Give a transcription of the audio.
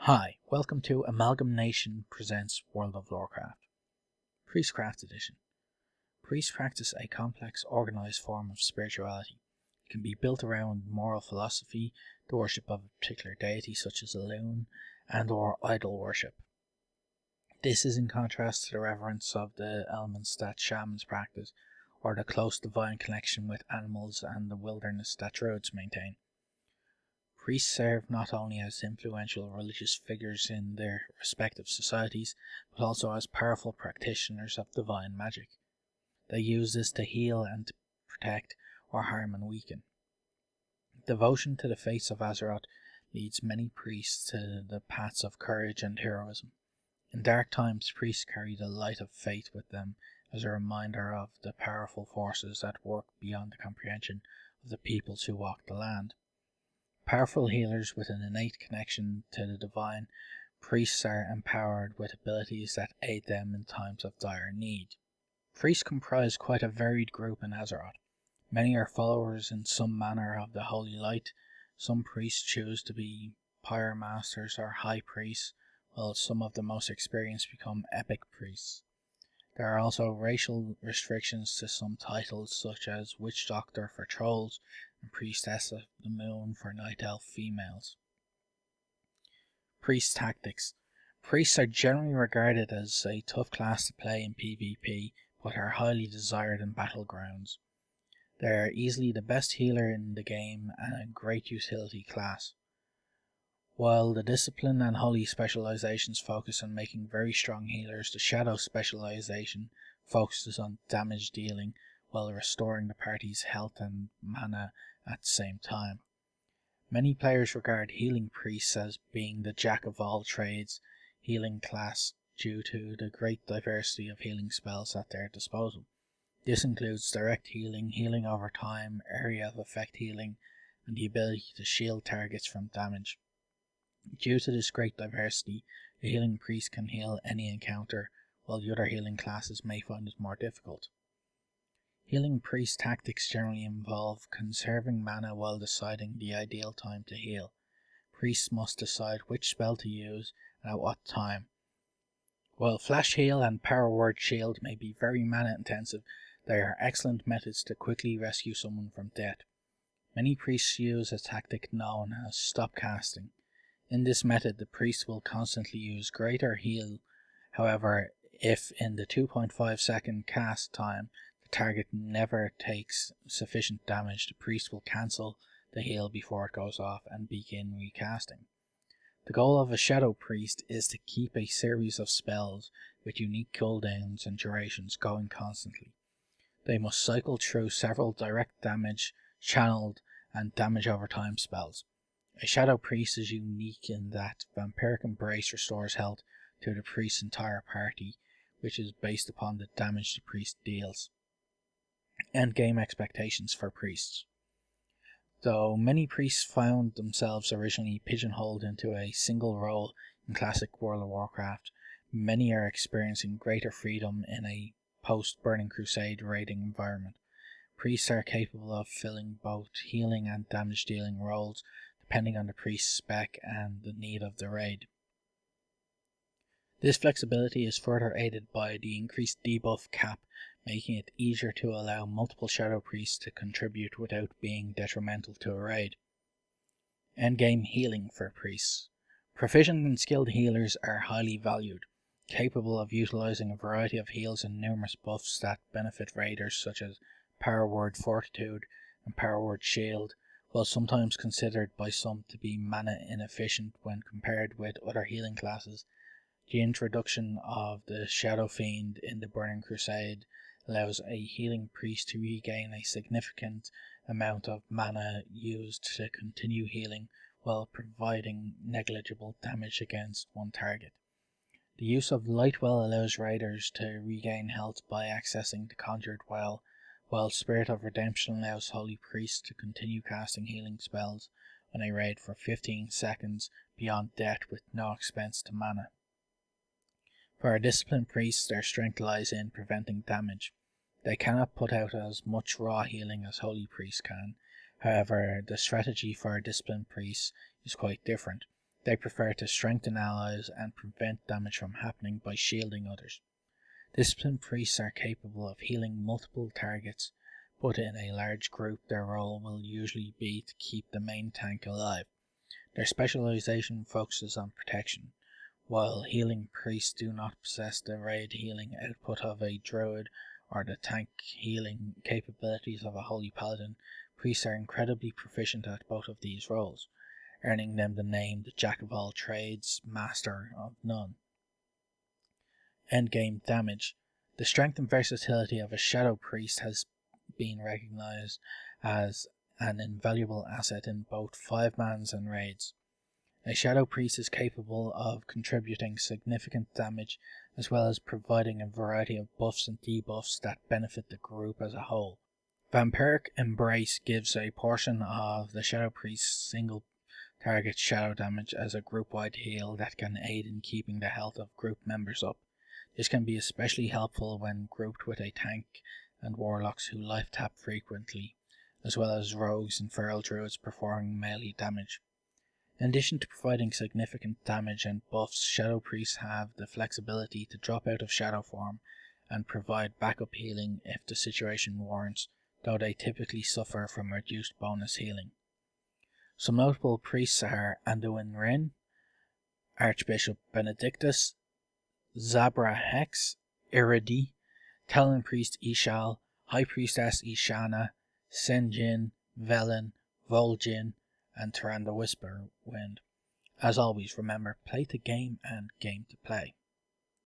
Hi, welcome to AmalgamNation presents World of Lorecraft. Priestcraft Edition. Priests practice a complex, organized form of spirituality. It can be built around moral philosophy, the worship of a particular deity such as a loon, and or idol worship. This is in contrast to the reverence of the elements that shamans practice, or the close divine connection with animals and the wilderness that druids maintain. Priests serve not only as influential religious figures in their respective societies, but also as powerful practitioners of divine magic. They use this to heal and to protect or harm and weaken. Devotion to the faith of Azeroth leads many priests to the paths of courage and heroism. In dark times, priests carry the light of faith with them as a reminder of the powerful forces that work beyond the comprehension of the peoples who walk the land. Powerful healers with an innate connection to the divine, priests are empowered with abilities that aid them in times of dire need. Priests comprise quite a varied group in Azeroth. Many are followers in some manner of the Holy Light. Some priests choose to be pyre-masters or high priests, while some of the most experienced become epic priests. There are also racial restrictions to some titles, such as Witch Doctor for trolls and Priestess of the Moon for Night Elf females. Priest Tactics. Priests are generally regarded as a tough class to play in PvP, but are highly desired in battlegrounds. They are easily the best healer in the game and a great utility class. While the discipline and holy specializations focus on making very strong healers, the shadow specialization focuses on damage dealing while restoring the party's health and mana at the same time. Many players regard healing priests as being the jack of all trades healing class due to the great diversity of healing spells at their disposal. This includes direct healing, healing over time, area of effect healing, and the ability to shield targets from damage. Due to this great diversity, a healing priest can heal any encounter, while the other healing classes may find it more difficult. Healing priest tactics generally involve conserving mana while deciding the ideal time to heal. Priests must decide which spell to use and at what time. While Flash Heal and Power Word Shield may be very mana intensive, they are excellent methods to quickly rescue someone from death. Many priests use a tactic known as Stop Casting. In this method, the priest will constantly use greater heal. However, if in the 2.5 second cast time the target never takes sufficient damage, the priest will cancel the heal before it goes off and begin recasting. The goal of a shadow priest is to keep a series of spells with unique cooldowns and durations going constantly. They must cycle through several direct damage, channeled, and damage over time spells. A Shadow Priest is unique in that Vampiric Embrace restores health to the priest's entire party, which is based upon the damage the priest deals. Endgame expectations for priests. Though many priests found themselves originally pigeonholed into a single role in classic World of Warcraft, many are experiencing greater freedom in a post-Burning Crusade raiding environment. Priests are capable of filling both healing and damage dealing roles, depending on the priest's spec and the need of the raid. This flexibility is further aided by the increased debuff cap, making it easier to allow multiple shadow priests to contribute without being detrimental to a raid. Endgame healing for priests. Proficient and skilled healers are highly valued, capable of utilizing a variety of heals and numerous buffs that benefit raiders such as Power Word Fortitude and Power Word Shield. While sometimes considered by some to be mana inefficient when compared with other healing classes, the introduction of the Shadow Fiend in the Burning Crusade allows a healing priest to regain a significant amount of mana used to continue healing while providing negligible damage against one target. The use of Lightwell allows raiders to regain health by accessing the Conjured Well, while Spirit of Redemption allows holy priests to continue casting healing spells on a raid for 15 seconds beyond death with no expense to mana. For our disciplined priests, their strength lies in preventing damage. They cannot put out as much raw healing as holy priests can. However, the strategy for our disciplined priests is quite different. They prefer to strengthen allies and prevent damage from happening by shielding others. Disciplined priests are capable of healing multiple targets, but in a large group their role will usually be to keep the main tank alive. Their specialization focuses on protection, while healing priests do not possess the raid healing output of a druid or the tank healing capabilities of a holy paladin. Priests are incredibly proficient at both of these roles, earning them the name the Jack of all trades, master of none. Endgame damage. The strength and versatility of a shadow priest has been recognized as an invaluable asset in both 5-mans and raids. A shadow priest is capable of contributing significant damage as well as providing a variety of buffs and debuffs that benefit the group as a whole. Vampiric Embrace gives a portion of the shadow priest's single target shadow damage as a group-wide heal that can aid in keeping the health of group members up. This can be especially helpful when grouped with a tank and warlocks who life tap frequently, as well as rogues and feral druids performing melee damage. In addition to providing significant damage and buffs, shadow priests have the flexibility to drop out of shadow form and provide backup healing if the situation warrants, though they typically suffer from reduced bonus healing. Some notable priests are Anduin Wrynn, Archbishop Benedictus, Zabra Hex, Iridi, Talon Priest Ishal, High Priestess Ishana, Senjin, Velen, Vol'jin, and Tyrande Whisperwind. As always, remember, play to game and game to play.